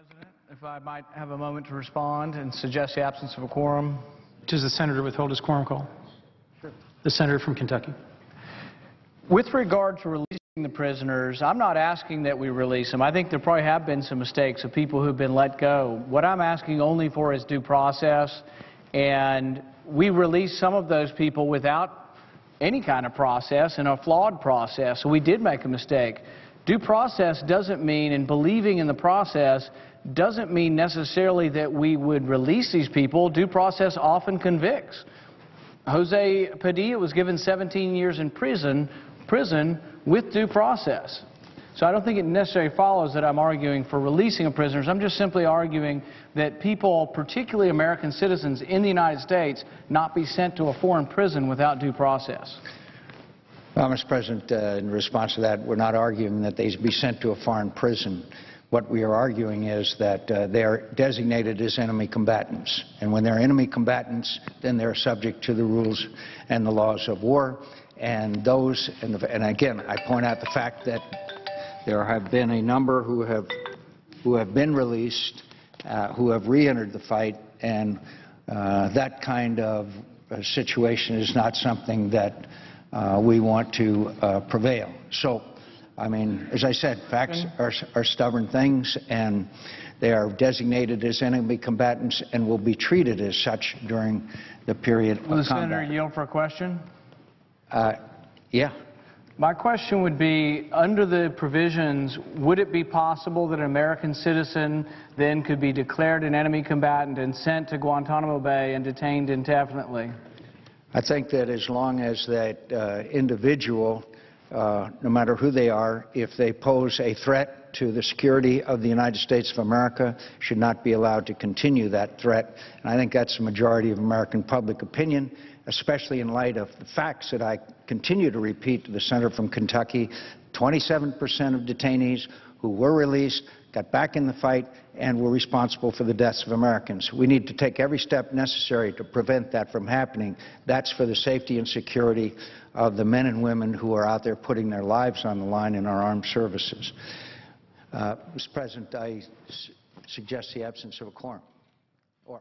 President, if I might have a moment to respond and suggest the absence of a quorum. Does the senator withhold his quorum call? Sure. The senator from Kentucky. With regard to releasing the prisoners, I'm not asking that we release them. I think there probably have been some mistakes of people who've been let go. What I'm asking only for is due process, and we released some of those people without any kind of process and a flawed process, so we did make a mistake. Due process doesn't mean, and believing in the process doesn't mean necessarily that we would release these people. Due process often convicts. Jose Padilla was given 17 years in prison with due process. So I don't think it necessarily follows that I'm arguing for releasing of prisoners. I'm just simply arguing that people, particularly American citizens in the United States, not be sent to a foreign prison without due process. Well, Mr. President, in response to that, we're not arguing that they be sent to a foreign prison. What we are arguing is that they are designated as enemy combatants. And when they're enemy combatants, then they're subject to the rules and the laws of war. And those, and again, I point out the fact that there have been a number who have been released, who have re-entered the fight, and that kind of situation is not something that we want to prevail. So, I mean, as I said, facts are stubborn things, and they are designated as enemy combatants and will be treated as such during the period of combat. Will the senator yield for a question? Yeah. My question would be, under the provisions, would it be possible that an American citizen then could be declared an enemy combatant and sent to Guantanamo Bay and detained indefinitely? I think that as long as that individual, no matter who they are, if they pose a threat to the security of the United States of America, should not be allowed to continue that threat. And I think that's the majority of American public opinion, especially in light of the facts that I continue to repeat to the senator from Kentucky. 27% of detainees who were released got back in the fight and were responsible for the deaths of Americans. We need to take every step necessary to prevent that from happening. That's for the safety and security of the men and women who are out there putting their lives on the line in our armed services. Mr. President, I suggest the absence of a quorum. Or